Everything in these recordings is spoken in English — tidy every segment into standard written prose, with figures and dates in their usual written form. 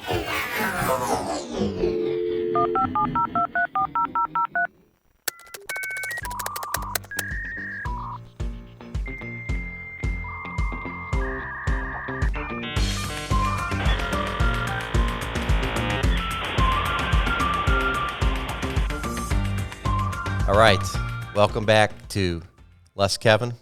All right, welcome back to Less Kevin,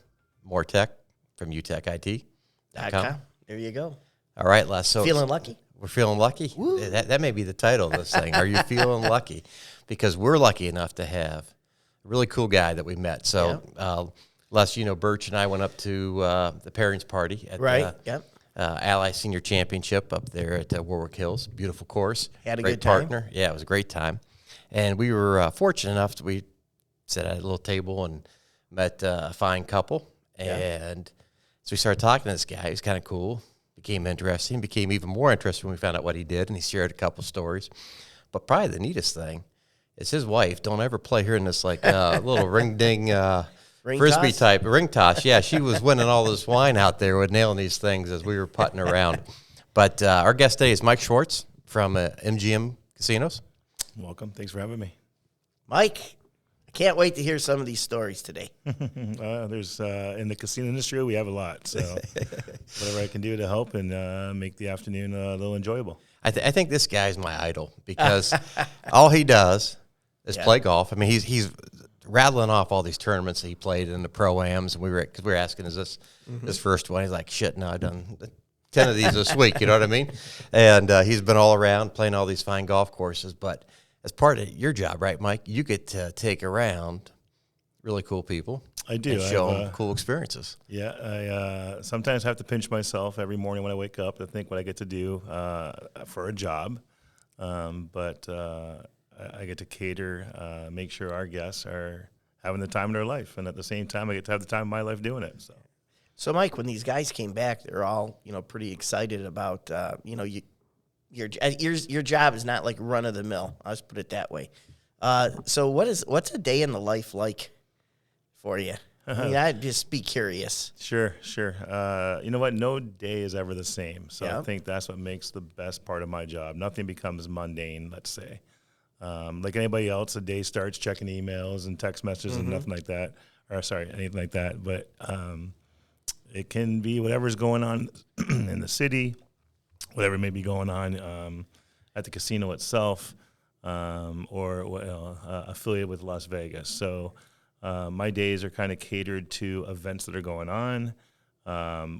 More Tech from UTEC.IT.com. There you go. All right, Les. So Feeling lucky? We're feeling lucky. That may be the title of this thing. Are you feeling lucky? Because we're lucky enough to have a really cool guy that we met. So, Les, Birch and I went up to the pairings party at Ally Senior Championship up there at Warwick Hills. Beautiful course. Had a great good time. Partner. Yeah, it was a great time. And we were fortunate enough to we sat at a little table and met a fine couple. And so we started talking to this guy. He was kind of cool. Became interesting. Became even more interesting when we found out what he did, and he shared a couple stories. But probably the neatest thing is his wife. Don't ever play her in this little ring-ding frisbee toss? type ring toss. Yeah, she was winning all this wine out there with nailing these things as we were putting around. But our guest today is Mike Schwartz from MGM Casinos. Welcome. Thanks for having me. Mike, I can't wait to hear some of these stories today. There's in the casino industry, we have a lot. So whatever I can do to help and make the afternoon a little enjoyable. I think this guy's my idol because all he does is play golf. I mean, he's rattling off all these tournaments that he played in the pro-ams, and we were asking, is this his first one? He's like, shit, no, I've done 10 of these this week, you know what I mean? And he's been all around playing all these fine golf courses, but as part of your job, right, Mike, you get to take around really cool people. I do. And show them cool experiences. Yeah, I sometimes have to pinch myself every morning when I wake up to think what I get to do for a job. But I get to cater, make sure our guests are having the time of their life. And at the same time, I get to have the time of my life doing it. So Mike, when these guys came back, they're all, pretty excited about, your job is not like run of the mill. I'll just put it that way. So what's a day in the life like for you? I mean, I'd just be curious. Sure. You know what? No day is ever the same. So Yeah. I think that's what makes the best part of my job. Nothing becomes mundane, let's say. Like anybody else, a day starts checking emails and text messages and nothing like that. Anything like that. But it can be whatever's going on in the city, whatever may be going on at the casino itself, or affiliated with Las Vegas. So my days are kind of catered to events that are going on,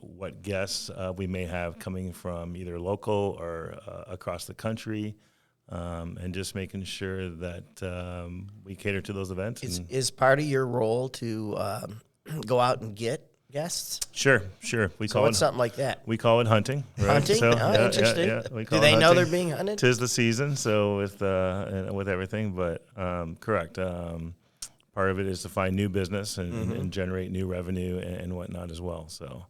what guests we may have coming from either local or across the country, and just making sure that we cater to those events. Is part of your role to go out and get guests? Sure. We call it something like that. We call it hunting. Right? Hunting? So, Interesting. We Do call they it know hunting. they're being hunted? 'Tis the season, so with everything, but correct. Part of it is to find new business and generate new revenue and whatnot as well. So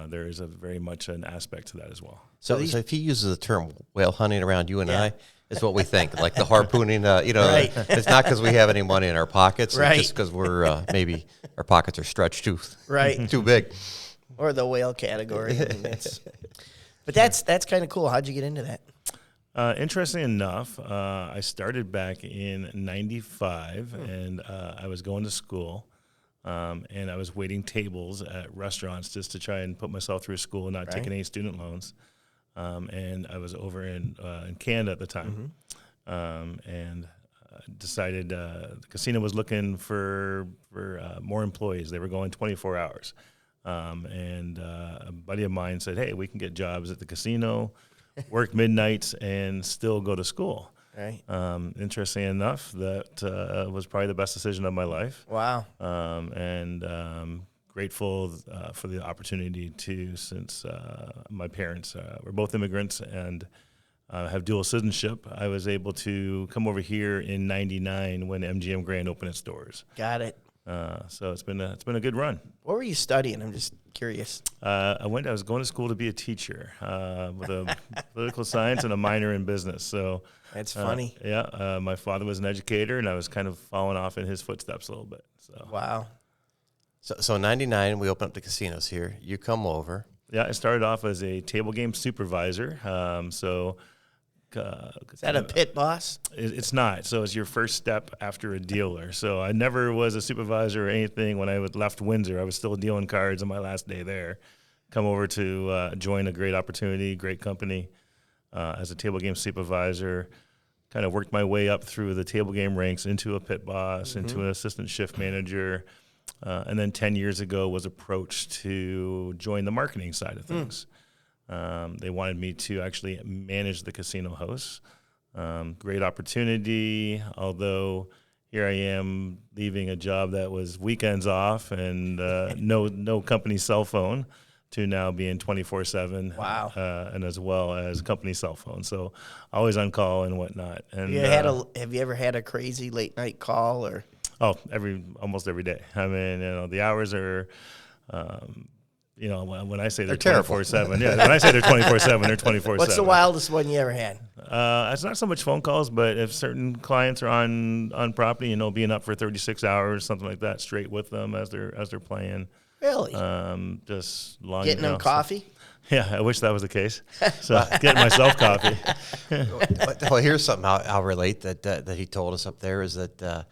there is very much an aspect to that as well. So if he uses the term whale hunting around you and I, is what we think, like the harpooning, Right. It's not because we have any money in our pockets, Right. it's just because we're, maybe our pockets are stretched Right. too big. Or the whale category. But that's kind of cool. How'd you get into that? Interesting enough, I started back in '95, and I was going to school, and I was waiting tables at restaurants just to try and put myself through school and not taking any student loans. And I was over in Canada at the time, and decided the casino was looking for more employees. They were going 24 hours. And a buddy of mine said, hey, we can get jobs at the casino, work midnights, and still go to school. Right. Interesting enough, that was probably the best decision of my life. Wow. And grateful for the opportunity to, since my parents were both immigrants and have dual citizenship, I was able to come over here in '99 when MGM Grand opened its doors. Got it. So it's been a good run. What were you studying? I'm just curious. I was going to school to be a teacher with a political science and a minor in business. So That's funny. My father was an educator, and I was kind of following off in his footsteps a little bit. So Wow. So in '99, we opened up the casinos here. You come over. Yeah, I started off as a table game supervisor. So Is that a pit boss? It's not. So it's your first step after a dealer. So I never was a supervisor or anything when I left Windsor. I was still dealing cards on my last day there. Come over to join a great opportunity, great company as a table game supervisor. Kind of worked my way up through the table game ranks into a pit boss, into an assistant shift manager. And then 10 years ago was approached to join the marketing side of things. They wanted me to actually manage the casino house. Great opportunity, although here I am leaving a job that was weekends off and no company cell phone to now being 24/7. Wow. And as well as company cell phone. So always on call and whatnot. And have you ever had a crazy late night call or? Oh, almost every day. I mean, the hours are, when I say they're 24/7, yeah, when I say they're 24/7, they're 24/7. What's the wildest one you ever had? It's not so much phone calls, but if certain clients are on property, being up for 36 hours, something like that, straight with them as they're playing. Really? Just long. Getting them coffee? Yeah, I wish that was the case. So getting myself coffee. Well, here's something I'll relate that he told us up there is that.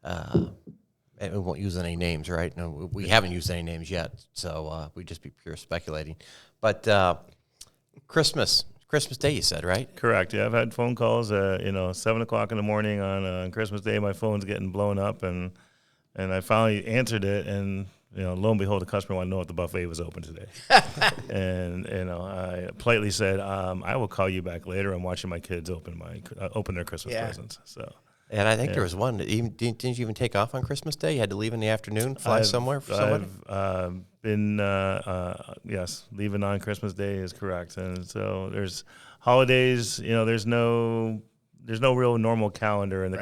And we won't use any names, right? No, we haven't used any names yet, so we'd just be pure speculating. But Christmas Day, you said, right? Correct. Yeah, I've had phone calls. 7:00 in the morning on Christmas Day, my phone's getting blown up, and I finally answered it, and lo and behold, the customer wanted to know if the buffet was open today, and I politely said, I will call you back later. I'm watching my kids open their Christmas presents. So. And I think there was one that didn't you even take off on Christmas Day? You had to leave in the afternoon, fly somewhere for somebody? I've been, yes, leaving on Christmas Day is correct. And so there's holidays, there's no real normal calendar in the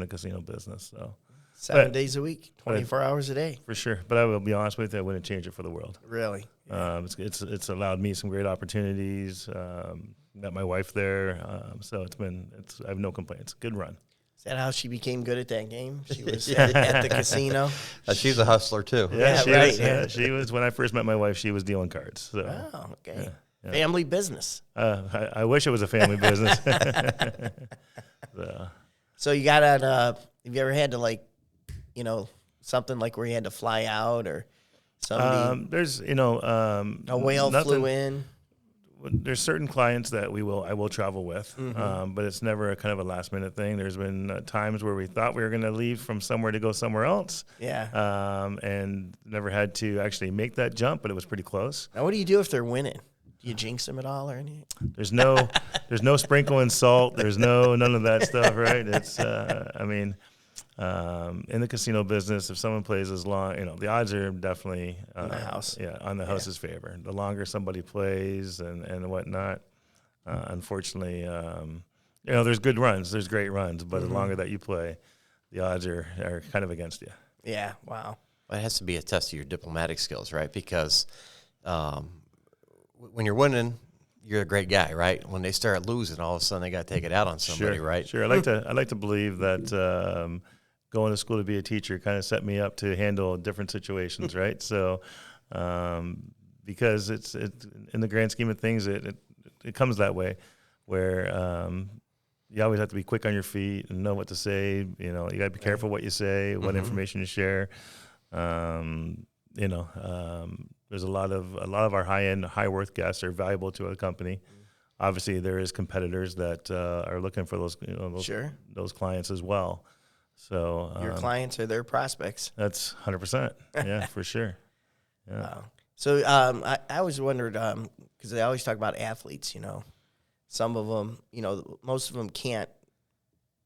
casino business. So 7 days a week, 24 hours a day. For sure. But I will be honest with you, I wouldn't change it for the world. Really? It's allowed me some great opportunities. Met my wife there. So I have no complaints. Good run. Is that how she became good at that game? She was at the casino. She's a hustler too. Yeah, she was. When I first met my wife, she was dealing cards. So. Oh, okay. Yeah. Family business. I wish it was a family business. So you got on. Have you ever had to something like where you had to fly out or somebody? There's a whale flew in. There's certain clients that I will travel with, but it's never a kind of a last minute thing. There's been times where we thought we were going to leave from somewhere to go somewhere else, and never had to actually make that jump, but it was pretty close. Now, what do you do if they're winning? Do you jinx them at all or anything? There's no sprinkling salt. There's none of that stuff, right? It's in the casino business, if someone plays as long, the odds are definitely on the house. Yeah, on the house's favor. The longer somebody plays and whatnot, unfortunately, there's good runs, there's great runs, but the longer that you play, the odds are kind of against you. Yeah. Wow. Well, it has to be a test of your diplomatic skills, right? Because when you're winning, you're a great guy, right? When they start losing, all of a sudden they got to take it out on somebody, right? Sure. I like to believe that going to school to be a teacher kind of set me up to handle different situations, right? So, because it's in the grand scheme of things, it comes that way, where you always have to be quick on your feet and know what to say. You got to be careful what you say, what information you share. There's a lot of our high-end, high-worth guests are valuable to our company. Obviously, there is competitors that are looking for those clients as well. So your clients are their prospects. That's 100%. Yeah, for sure. Yeah. Wow. So I always wondered because they always talk about athletes. Some of them, most of them can't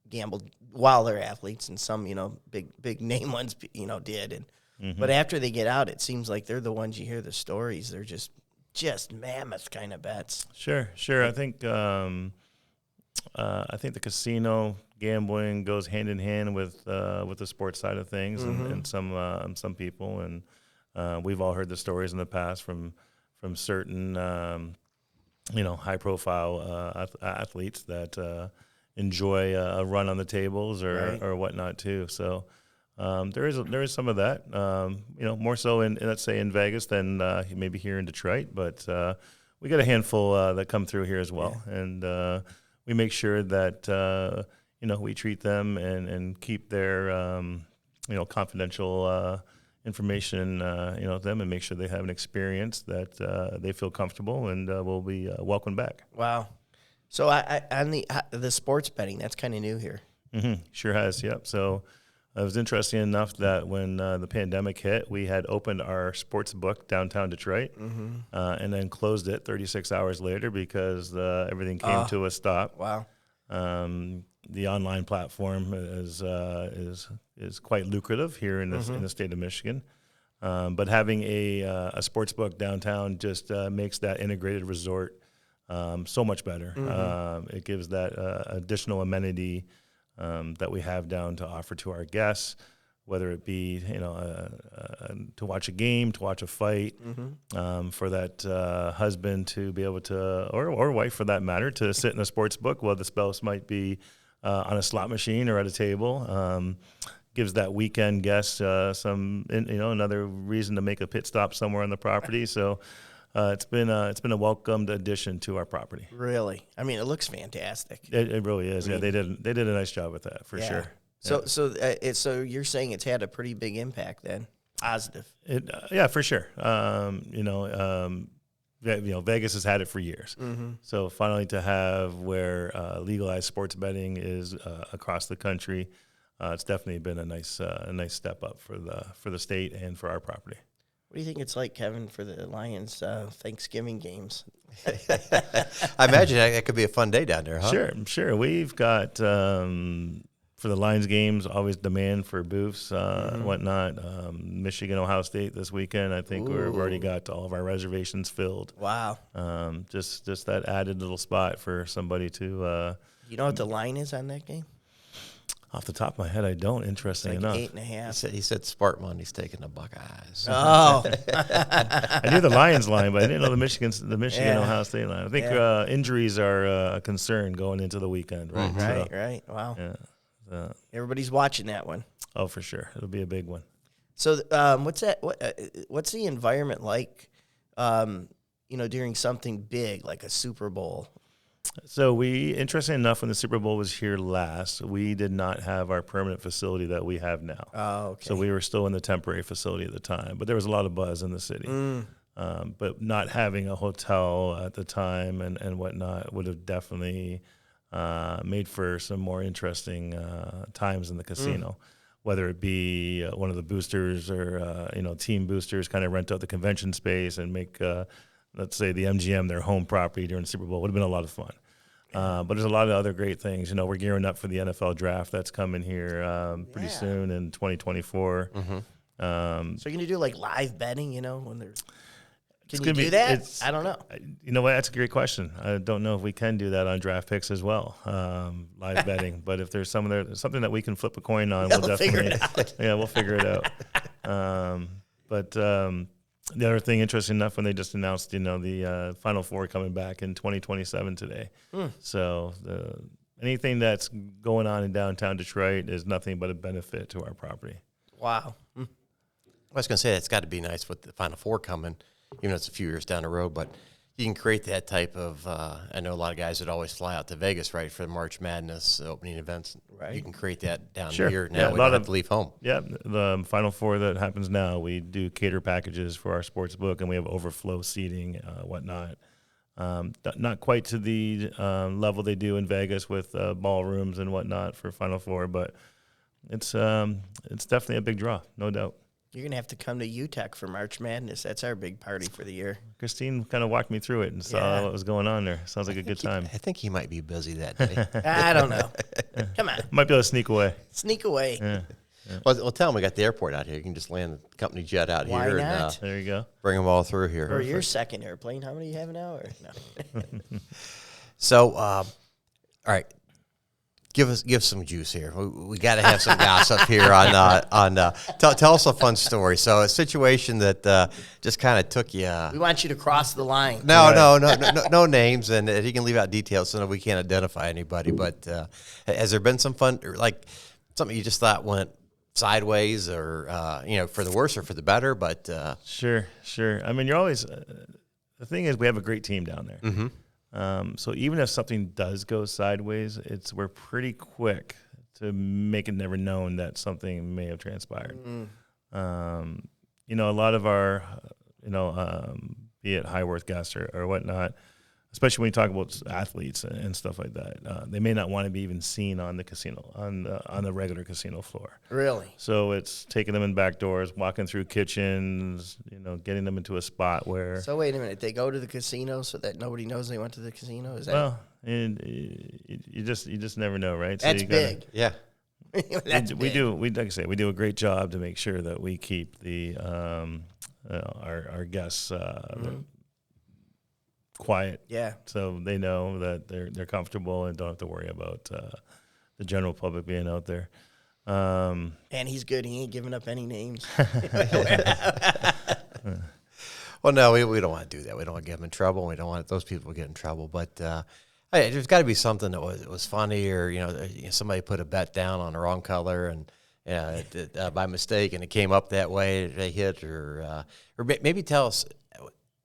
gamble while they're athletes, and some, big name ones, did. And but after they get out, it seems like they're the ones you hear the stories. They're just mammoth kind of bets. Sure. I think the casino gambling goes hand in hand with the sports side of things, and some people, and we've all heard the stories in the past from certain high profile athletes that enjoy a run on the tables or whatnot too. So there is some of that, more so in, let's say, in Vegas than maybe here in Detroit, but we got a handful that come through here as well, and we make sure that we treat them and keep their confidential information them, and make sure they have an experience that they feel comfortable and will be welcomed back. Wow. So on the sports betting, that's kind of new here. Mm-hmm. Sure has. Yep. So it was interesting enough that when the pandemic hit, we had opened our sports book downtown Detroit, and then closed it 36 hours later because everything came to a stop. Wow. The online platform is quite lucrative here in the state of Michigan, but having a sports book downtown just makes that integrated resort so much better. It gives that additional amenity that we have down to offer to our guests, whether it be to watch a game, to watch a fight, for that husband to be able to, or wife for that matter, to sit in a sports book while the spouse might be on a slot machine or at a table. Gives that weekend guest another reason to make a pit stop somewhere on the property. So it's been a welcomed addition to our property. Really, I mean, it looks fantastic. It really is. Yeah, they did a nice job with that for sure. So you're saying it's had a pretty big impact then, positive. Yeah, for sure. Vegas has had it for years. So finally to have where legalized sports betting is across the country, it's definitely been a nice step up for the state and for our property. What do you think it's like, Kevin, for the Lions Thanksgiving games? I imagine it could be a fun day down there, huh? Sure. We've got, for the Lions games, always demand for booths and whatnot. Michigan, Ohio State this weekend, I think we've already got all of our reservations filled. Wow. Just that added little spot for somebody to... you know what the line is on that game? Off the top of my head, I don't. Interesting enough. 8.5. He said Spartan Monday's taking the Buckeyes. Oh. I knew the Lions line, but I didn't know the Michigan Ohio State line. I think injuries are a concern going into the weekend, right? Right. Wow. Yeah. Everybody's watching that one. Oh, for sure. It'll be a big one. So what's that? What's the environment like, during something big like a Super Bowl? So interesting enough, when the Super Bowl was here last, we did not have our permanent facility that we have now. Oh, okay. So we were still in the temporary facility at the time, but there was a lot of buzz in the city. But not having a hotel at the time and whatnot would have definitely made for some more interesting times in the casino. Whether it be one of the boosters or team boosters kind of rent out the convention space and make let's say the MGM their home property during the Super Bowl. Would have been a lot of fun. But there's a lot of other great things. We're gearing up for the NFL draft that's coming here pretty soon in 2024. So you're going to do like live betting, when there's... Can you do that? I don't know. You know what? That's a great question. I don't know if we can do that on draft picks as well, live betting. But if there's something that we can flip a coin on, we'll definitely figure it out. Yeah, we'll figure it out. But the other thing, interesting enough, when they just announced, the Final Four coming back in 2027 today. So anything that's going on in downtown Detroit is nothing but a benefit to our property. Wow. I was going to say it's got to be nice with the Final Four coming, even though it's a few years down the road, but you can create that type of, I know a lot of guys would always fly out to Vegas, right, for the March Madness opening events. Right. You can create that down Sure. here. Now Yeah, we don't have to leave home. Yeah, the Final Four that happens now, we do cater packages for our sports book, and we have overflow seating, whatnot. Not quite to the level they do in Vegas with ballrooms and whatnot for Final Four, but it's definitely a big draw, no doubt. You're going to have to come to UTEC for March Madness. That's our big party for the year. Christine kind of walked me through it and saw what was going on there. Sounds like a good time. I think he might be busy that day. I don't know. Come on. Might be able to sneak away. Sneak away. Yeah. Well, tell him we got the airport out here. You can just land the company jet out Why here not? There you go. Bring them all through here. Or your second airplane. How many do you have now? Or no? So, all right, give some juice here. We got to have some gossip here on. Tell us a fun story. So, a situation that just kind of took you. We want you to cross the line. No names, and he can leave out details so that we can't identify anybody. But has there been some fun, like something you just thought went sideways, or for the worse or for the better? But Sure. I mean, you're always the thing is we have a great team down there. So even if something does go sideways, we're pretty quick to make it never known that something may have transpired. You know, a lot of our, be it high worth guests or whatnot, especially when you talk about athletes and stuff like that, they may not want to be even seen on the casino, on the regular casino floor. Really? So it's taking them in back doors, walking through kitchens, getting them into a spot where. So wait a minute, they go to the casino so that nobody knows they went to the casino? Is that? Well, and you just never know, right? That's so you gotta, big. Yeah. That's we big. do. Like I say, we do a great job to make sure that we keep the our guests quiet. Yeah. So they know that they're comfortable and don't have to worry about the general public being out there. And he's good. He ain't giving up any names. Well, no, we don't want to do that. We don't want to get them in trouble. We don't want those people to get in trouble. But hey, there's got to be something that was funny, or somebody put a bet down on the wrong color and by mistake, and it came up that way. They hit, or maybe tell us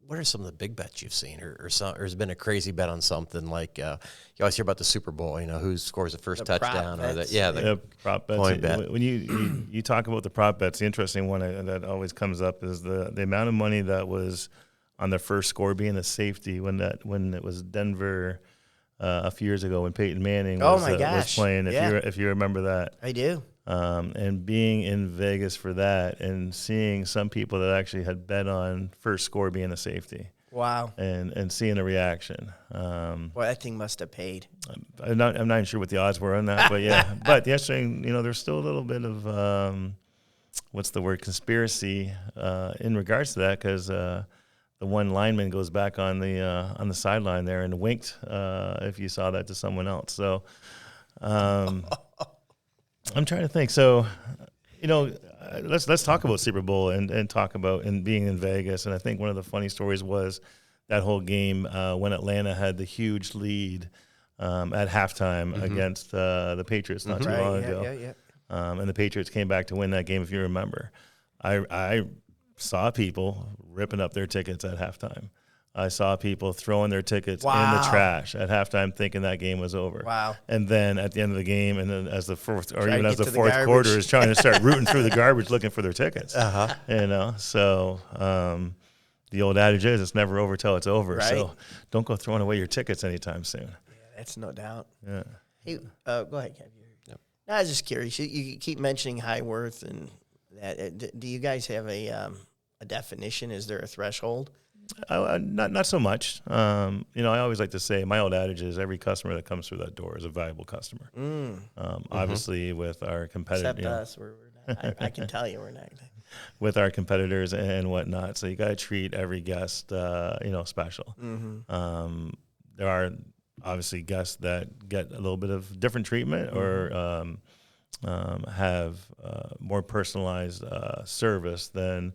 what are some of the big bets you've seen, or has been a crazy bet on something like you always hear about the Super Bowl. Who scores the first touchdown, or the prop bets. point bet. When you talk about the prop bets, the interesting one that always comes up is the amount of money that was on the first score being a safety when it was Denver a few years ago when Peyton Manning was playing. If you remember that, I do. And being in Vegas for that and seeing some people that actually had bet on first score being a safety. Wow. And seeing the reaction. Well, that thing must have paid. I'm not even sure what the odds were on that, but yeah. But yesterday, there's still a little bit of conspiracy in regards to that, because the one lineman goes back on the sideline there and winked if you saw that to someone else. So I'm trying to think. So, let's talk about Super Bowl and talk about being in Vegas. And I think one of the funny stories was that whole game when Atlanta had the huge lead at halftime against the Patriots not too long ago. Yeah. And the Patriots came back to win that game, if you remember. I saw people ripping up their tickets at halftime. I saw people throwing their tickets in the trash at halftime, thinking that game was over. Wow! And then at the end of the game, and then as the fourth garbage. quarter is trying to start rooting through the garbage, looking for their tickets. So the old adage is, "It's never over till it's over." Right. So don't go throwing away your tickets anytime soon. Yeah, that's no doubt. Yeah. Hey, go ahead, Kev. Yep. No, I was just curious. You keep mentioning high worth, and that. Do you guys have a definition? Is there a threshold? Not so much. I always like to say my old adage is every customer that comes through that door is a valuable customer. Obviously, with our competitors, except us, we're not, I can tell you we're not. With our competitors and whatnot, so you got to treat every guest, special. There are obviously guests that get a little bit of different treatment or have more personalized service than.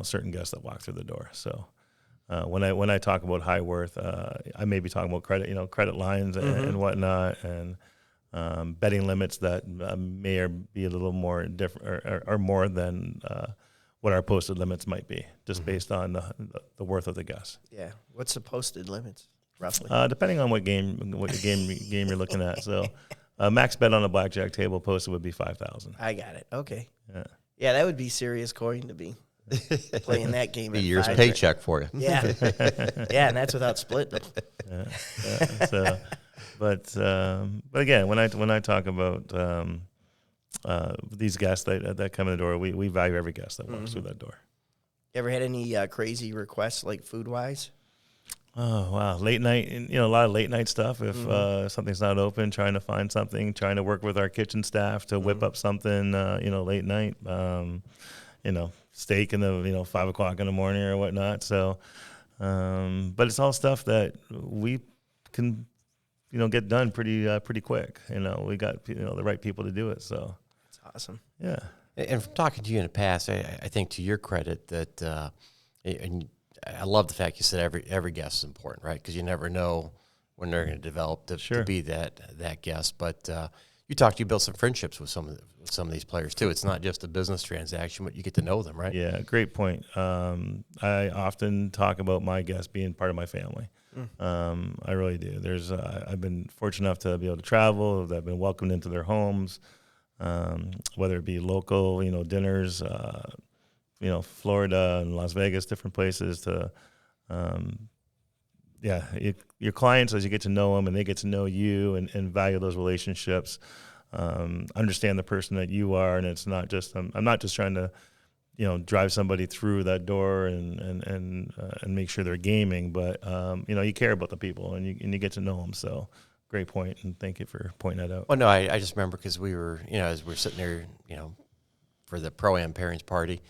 Certain guests that walk through the door. So when I talk about high worth, I may be talking about credit lines and whatnot, and betting limits that may be a little more different or more than what our posted limits might be, just based on the worth of the guest. Yeah. What's the posted limits roughly? Depending on what game you're looking at. So max bet on a blackjack table posted would be 5,000. I got it. Okay. Yeah. Yeah, that would be serious coin to be playing that game. A year's paycheck for you. Yeah, yeah, and that's without splitting. But again, when I talk about these guests that come in the door, we value every guest that walks through that door. You ever had any crazy requests, like food wise? Oh wow, late night, a lot of late night stuff. If something's not open, trying to find something, trying to work with our kitchen staff to whip up something, late night. Steak in the 5 o'clock in the morning or whatnot. So, but it's all stuff that we can, get done pretty quick. We got the right people to do it. So that's awesome. Yeah. And from talking to you in the past, I think to your credit that and I love the fact you said every guest is important, right? Because you never know when they're going to develop to be that guest. But you built some friendships with some of these players too. It's not just a business transaction, but you get to know them, right? Yeah, great point. I often talk about my guests being part of my family. I really do. I've been fortunate enough to be able to travel. I've been welcomed into their homes, whether it be local, dinners, Florida and Las Vegas, different places to, your clients, as you get to know them and they get to know you and value those relationships, understand the person that you are. And it's not just, I'm not just trying to, drive somebody through that door and make sure they're gaming, but, you care about the people and you get to know them. So great point. And thank you for pointing that out. Well, no, I just remember because we were, as we're sitting there, for the Pro-Am parents party,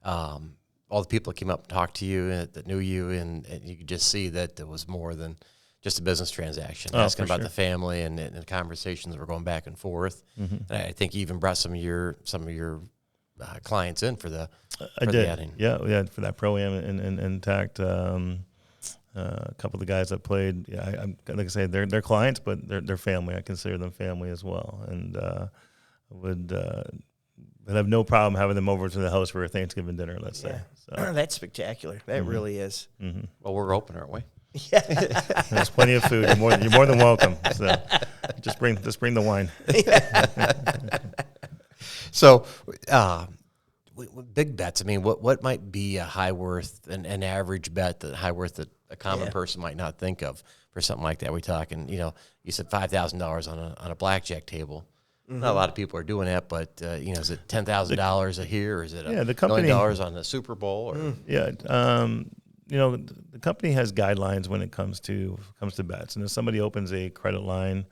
all the people that came up and talked to you that knew you, and you could just see that there was more than just a business transaction. Asking about the family and the conversations were going back and forth. Mm-hmm. And I think you even brought some of your clients in for the outing. Yeah, we had for that Pro-Am and tacked a couple of the guys that played. Yeah, like I say, they're clients, but they're family. I consider them family as well, and would have no problem having them over to the house for a Thanksgiving dinner. Let's say so. That's spectacular. That really is. Mm-hmm. Well, we're open, aren't we? Yeah, there's plenty of food. You're more than welcome. So just bring the wine. So, big bets. I mean, what might be a high worth, an average bet that a common person might not think of for something like that? We talking, you said $5,000 on a blackjack table. Mm-hmm. Not a lot of people are doing that, but is it $10,000 a here, or is it $1 million on the Super Bowl? Or? Yeah, the company has guidelines when it comes to bets, and if somebody opens a credit line,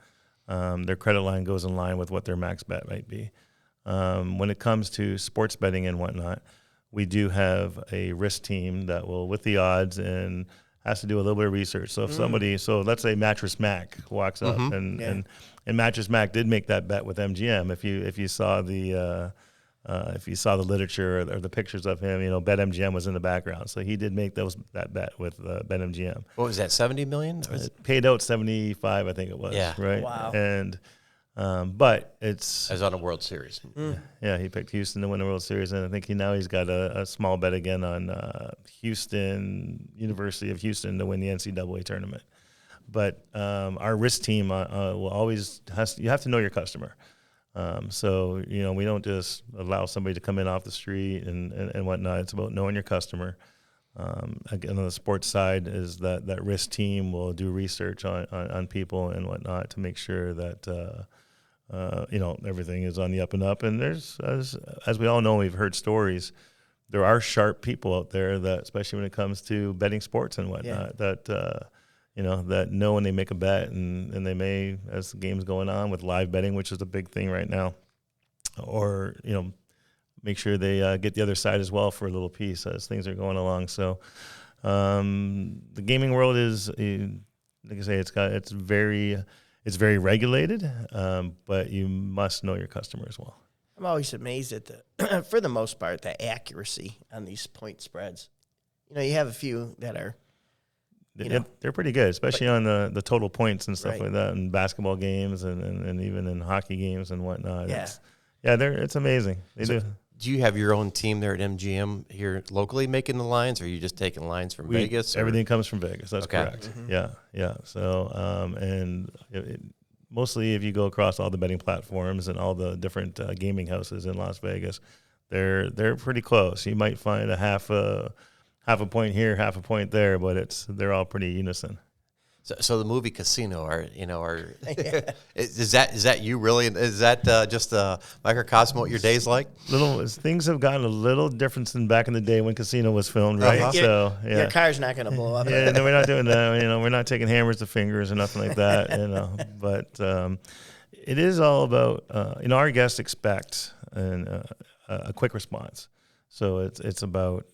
their credit line goes in line with what their max bet might be. When it comes to sports betting and whatnot, we do have a risk team that will, with the odds, and has to do a little bit of research. So if somebody, let's say Mattress Mac walks up and Mattress Mac did make that bet with MGM. If you saw the literature or the pictures of him, BetMGM was in the background. So he did make that bet with BetMGM. What was that, $70 million? It paid out 75, I think it was. Yeah. Right. Wow. And but it's as on a World Series. Yeah, he picked Houston to win the World Series, and I think he's got a small bet again on University of Houston to win the NCAA tournament. But our risk team will always you have to know your customer. So we don't just allow somebody to come in off the street and whatnot. It's about knowing your customer. Again, on the sports side, is that risk team will do research on people and whatnot to make sure that everything is on the up and up. And there's, as we all know, we've heard stories. There are sharp people out there that, especially when it comes to betting sports and whatnot, that know when they make a bet, and they may, as the game's going on with live betting, which is a big thing right now, or make sure they get the other side as well for a little piece as things are going along. So the gaming world is, like I say, it's very regulated, but you must know your customer as well. I'm always amazed at for the most part, the accuracy on these point spreads. You have a few that are, they're pretty good, especially on the total points and stuff like that, in basketball games and even in hockey games and whatnot. It's amazing. They do. Do you have your own team there at MGM here locally making the lines, or are you just taking lines from Vegas? Everything comes from Vegas. That's correct. Mm-hmm. Yeah. So, mostly if you go across all the betting platforms and all the different gaming houses in Las Vegas, they're pretty close. You might find a half a point here, half a point there, but they're all pretty unison. So the movie Casino, is that you really? Is that just a microcosm of what your day's like? Things have gotten a little different than back in the day when Casino was filmed, right? Uh-huh. So your car's not going to blow up. No, we're not doing that. We're not taking hammers to fingers or nothing like that. But it is all about our guests expect a quick response. So it's about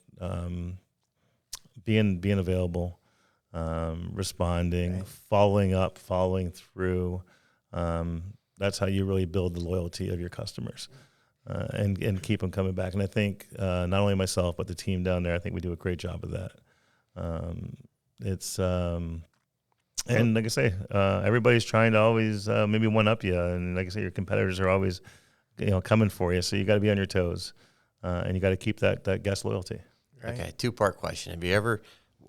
being available. Responding, following up, following through. That's how you really build the loyalty of your customers and keep them coming back. And I think not only myself, but the team down there, I think we do a great job of that. And like I say, everybody's trying to always maybe one up you. And like I say, your competitors are always coming for you. So you got to be on your toes and you got to keep that guest loyalty. Right. Okay, two-part question. Have you ever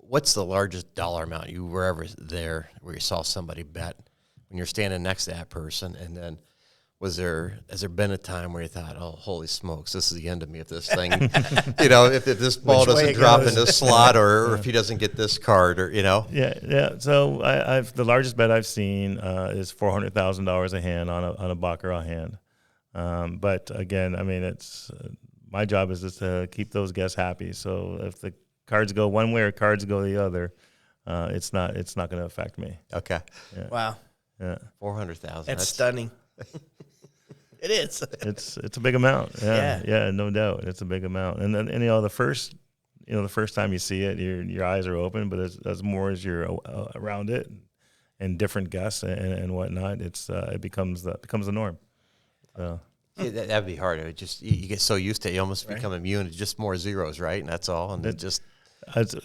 what's the largest dollar amount you were ever there where you saw somebody bet when you're standing next to that person? And then has there been a time where you thought, oh, holy smokes, this is the end of me if this thing, if this ball doesn't drop in this slot or if he doesn't get this card or, Yeah. So I've the largest bet I've seen is $400,000 a hand on a baccarat hand. But again, I mean, it's my job is just to keep those guests happy. So if the cards go one way or cards go the other, it's not going to affect me. Okay. Yeah. Wow. Yeah. 400,000. That's stunning. It is. It's a big amount. Yeah, no doubt. It's a big amount. And then the first time you see it, your eyes are open. But as more as you're around it, and different guests and whatnot, it becomes the norm. So. Yeah, that'd be hard. It just you get so used to it, you almost become immune to just more zeros, right? And that's all. And it's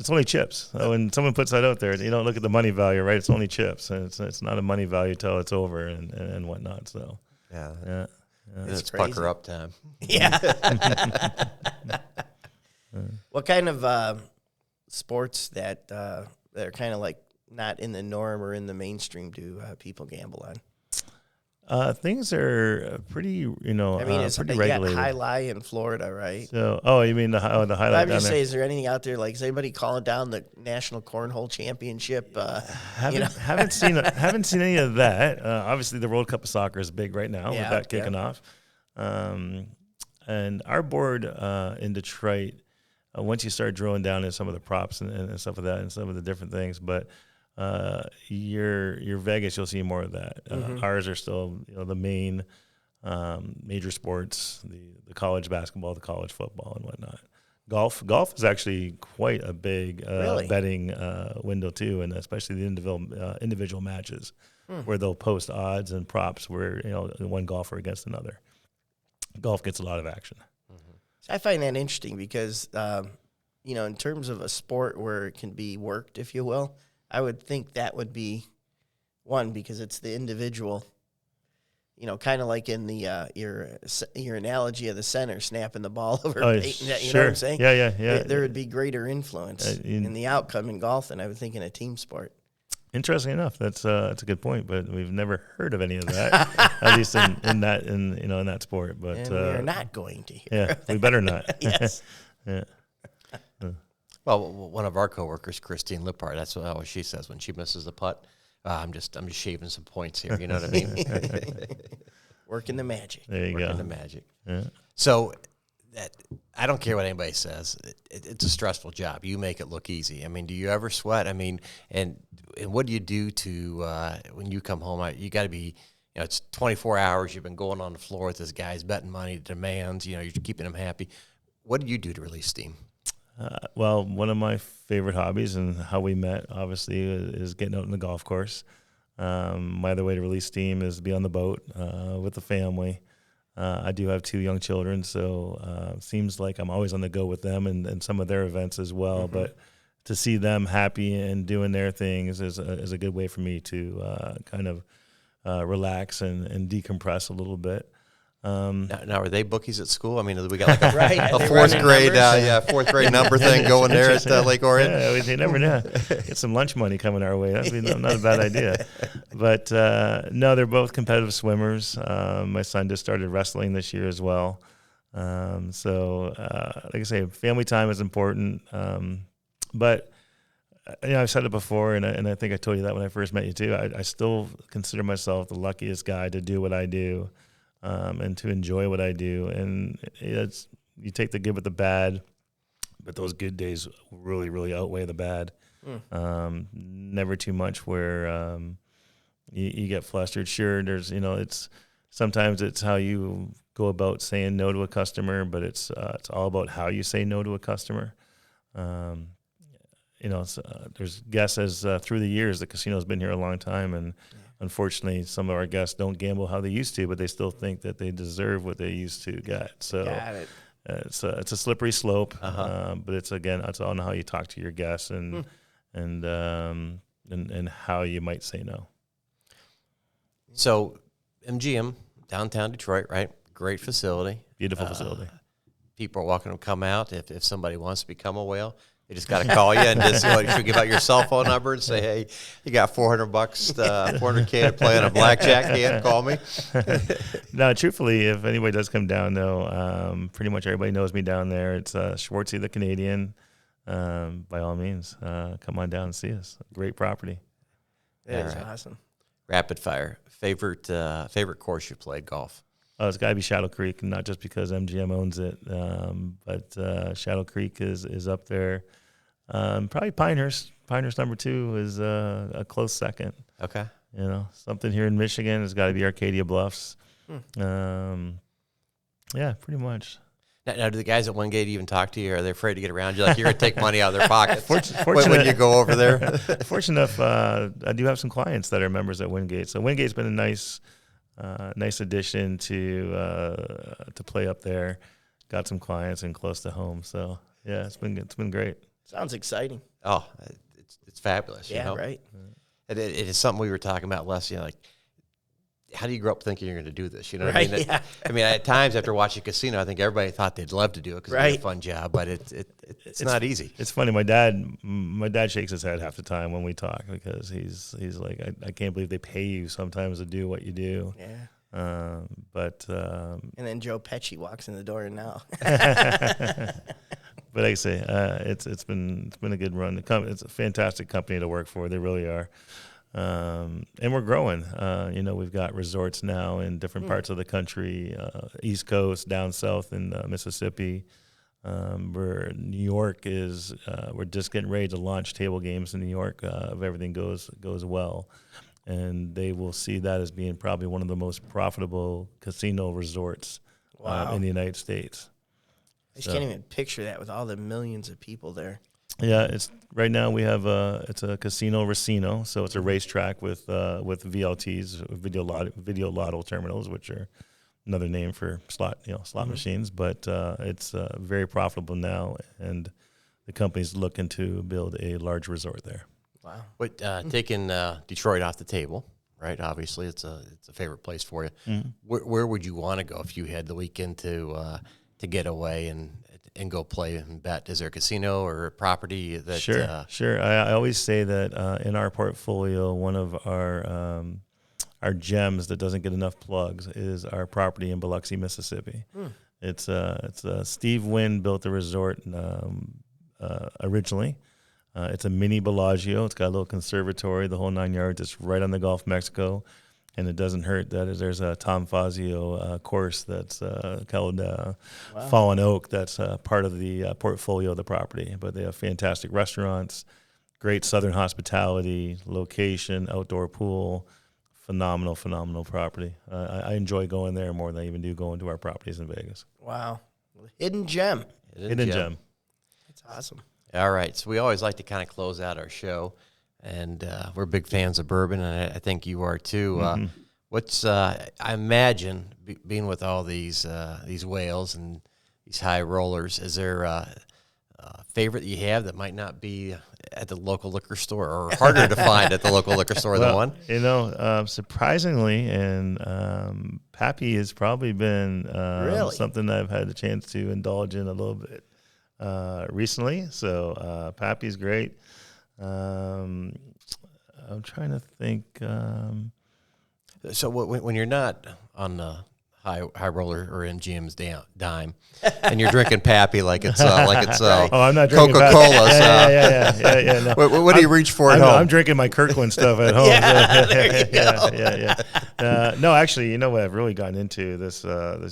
only chips. When someone puts that out there, you don't look at the money value, right? It's only chips, and it's not a money value till it's over and whatnot. So yeah. It's crazy. pucker up time. Yeah. What kind of sports that are kind of like not in the norm or in the mainstream do people gamble on? Things are pretty, I mean, it's pretty you regulated. got High Lie in Florida, right? So, you mean the highlight I'm down just there? saying, is there anything out there like is anybody calling down the National Cornhole Championship? Haven't seen any of that. Obviously, the World Cup of Soccer is big right now with that kicking off. And our board in Detroit, once you start drilling down into some of the props and stuff like that, and some of the different things, but your Vegas, you'll see more of that. Ours are still the main major sports, the college basketball, the college football, and whatnot. Golf is actually quite a big betting window too, and especially the individual matches where they'll post odds and props where one golfer against another. Golf gets a lot of action. I find that interesting because in terms of a sport where it can be worked, if you will, I would think that would be one because it's the individual. Kind of like in the your analogy of the center snapping the ball over. Oh, you know sure. what I'm saying? Yeah. There would be greater influence in the outcome in golf than I would think in a team sport. Interesting enough, that's a good point, but we've never heard of any of that, at least in that sport. But and we're not going to hear. Yeah, we better not. Yes. Yeah. Well, one of our coworkers, Christine Lippard, that's what she says when she misses the putt. I'm just shaving some points here. You know what I mean? Working the magic. There you go. Working the magic. Yeah. So I don't care what anybody says. It's a stressful job. You make it look easy. I mean, do you ever sweat? I mean, and what do you do to when you come home? You got to be, it's 24 hours. You've been going on the floor with this guy's betting money, demands. You're keeping him happy. What do you do to release steam? Well, one of my favorite hobbies and how we met, obviously, is getting out in the golf course. My other way to release steam is be on the boat with the family. I do have 2 young children, so it seems like I'm always on the go with them and some of their events as well. Mm-hmm. But to see them happy and doing their things is a good way for me to kind of relax and decompress a little bit. Now, are they bookies at school? I mean, we got like right. a fourth grade number thing going there at Lake Orion. Yeah, they never know. Get some lunch money coming our way. That'd be not a bad idea. But no, they're both competitive swimmers. My son just started wrestling this year as well. So, like I say, family time is important. But I've said it before, and I think I told you that when I first met you too. I still consider myself the luckiest guy to do what I do. And to enjoy what I do. And you take the good with the bad, but those good days really, really outweigh the bad. Never too much where you get flustered. Sure, there's, sometimes it's how you go about saying no to a customer, but it's all about how you say no to a customer. There's guests through the years, the casino's been here a long time, and unfortunately, some of our guests don't gamble how they used to, but they still think that they deserve what they used to get. So Got it. It's a slippery slope, but it's all on how you talk to your guests and how you might say no. So MGM, downtown Detroit, right? Great facility. Beautiful facility. People are welcome to come out if somebody wants to become a whale. They just got to call you and just should give out your cell phone number and say, hey, you got $400, $400K to play on a blackjack hand. Call me. No, truthfully, if anybody does come down, though, pretty much everybody knows me down there. It's Schwartzy the Canadian. By all means, come on down and see us. Great property. That is awesome. Rapid fire. Favorite course you played golf? Oh, it's got to be Shadow Creek, not just because MGM owns it, but Shadow Creek is up there. Probably Pinehurst. Pinehurst number 2 is a close second. Okay. You know, something here in Michigan has got to be Arcadia Bluffs. Yeah, pretty much. Now, do the guys at Wingate even talk to you? Or are they afraid to get around you? Like you're going to take money out of their pockets when you go over there? Fortunate enough, I do have some clients that are members at Wingate. So Wingate's been a nice addition to play up there. Got some clients and close to home. So, yeah, it's been great. Sounds exciting. Oh, it's fabulous. Yeah, you know? right. It is something we were talking about less. You know, like, how do you grow up thinking you're going to do this? You know what Right, I mean? yeah. I mean, at times after watching Casino, I think everybody thought they'd love to do it because it's a fun job, but it's not easy. It's funny. My dad shakes his head half the time when we talk because he's like, I can't believe they pay you sometimes to do what you do. Yeah. And then Joe Pesci walks in the door now. But like I say, it's been a good run. It's a fantastic company to work for. They really are. And we're growing. You know, we've got resorts now in different parts of the country, East Coast, down south in Mississippi. Where New York is, we're just getting ready to launch table games in New York if everything goes well. And they will see that as being probably one of the most profitable casino resorts in the United States. I just can't even picture that with all the millions of people there. Yeah, it's right now we have it's a casino racino, so it's a racetrack with VLTs, video lotto terminals, which are another name for slot machines. But it's very profitable now, and the company's looking to build a large resort there. Wow! But taking Detroit off the table, right? Obviously, it's a favorite place for you. Mm-hmm. Where would you want to go if you had the weekend to get away and go play and bet? Is there a casino or a property that? Sure. I always say that in our portfolio, one of our gems that doesn't get enough plugs is our property in Biloxi, Mississippi. It's Steve Wynn built the resort originally. It's a mini Bellagio. It's got a little conservatory, the whole 9 yards. It's right on the Gulf of Mexico. And it doesn't hurt that there's a Tom Fazio course that's called Fallen Oak that's part of the portfolio of the property. But they have fantastic restaurants, great southern hospitality, location, outdoor pool, phenomenal property. I enjoy going there more than I even do going to our properties in Vegas. Wow. Hidden gem. Hidden gem. That's awesome. All right. So we always like to kind of close out our show. And we're big fans of bourbon, and I think you are too. Mm-hmm. What's I imagine being with all these whales and these high rollers, is there a favorite that you have that might not be at the local liquor store or harder to find at the local liquor store than one? You know, surprisingly, and Pappy has probably been really? Something that I've had the chance to indulge in a little bit recently. So Pappy's great. I'm trying to think. So when you're not on the high roller or MGM's dime, and you're drinking Pappy like it's I'm not drinking Coca-Cola. Yeah. No. What do you reach for at home? I'm drinking my Kirkland stuff at home. There you go. No, actually, you know what I've really gotten into this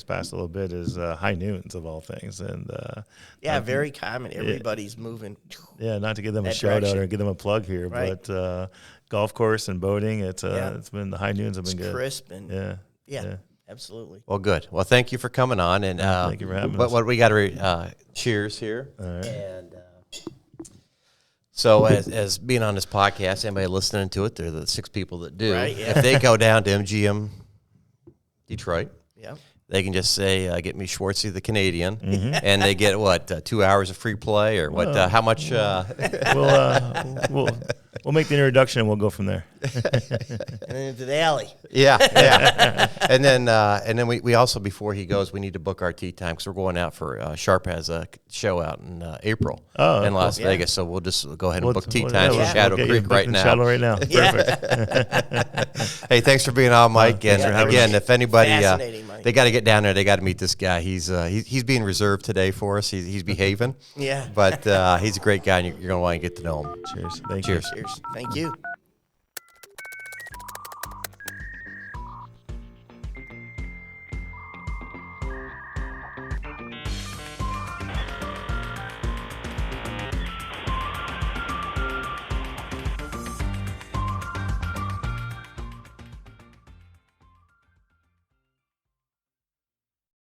past little bit is high noons of all things, and very common. Everybody's moving. Yeah, not to give them a shout out or give them a plug here, right. But golf course and boating, it's been the high noons have been good. Crisp and yeah. Absolutely. Well, good. Well, thank you for coming on. And thank you for having us. What we got to cheers here. All right. And so as being on this podcast, anybody listening to it, they're the 6 people that do. Right, yeah. If they go down to MGM Detroit, they can just say, get me Schwartzy the Canadian, and they get, 2 hours of free play or what? How much? We'll We'll make the introduction and we'll go from there. And then into the alley. Yeah. And then we also, before he goes, we need to book our tea time because we're going out for Sharp has a show out in April in Las Vegas. So we'll just go ahead and book tea times for Shadow Creek right now. Shadow right now. Perfect. Hey, thanks for being on, Mike. And again, if anybody, they got to get down there. They got to meet this guy. He's being reserved today for us. He's behaving. Yeah. But he's a great guy, and you're going to want to get to know him. Cheers. Thank Cheers. you. Cheers. Thank you.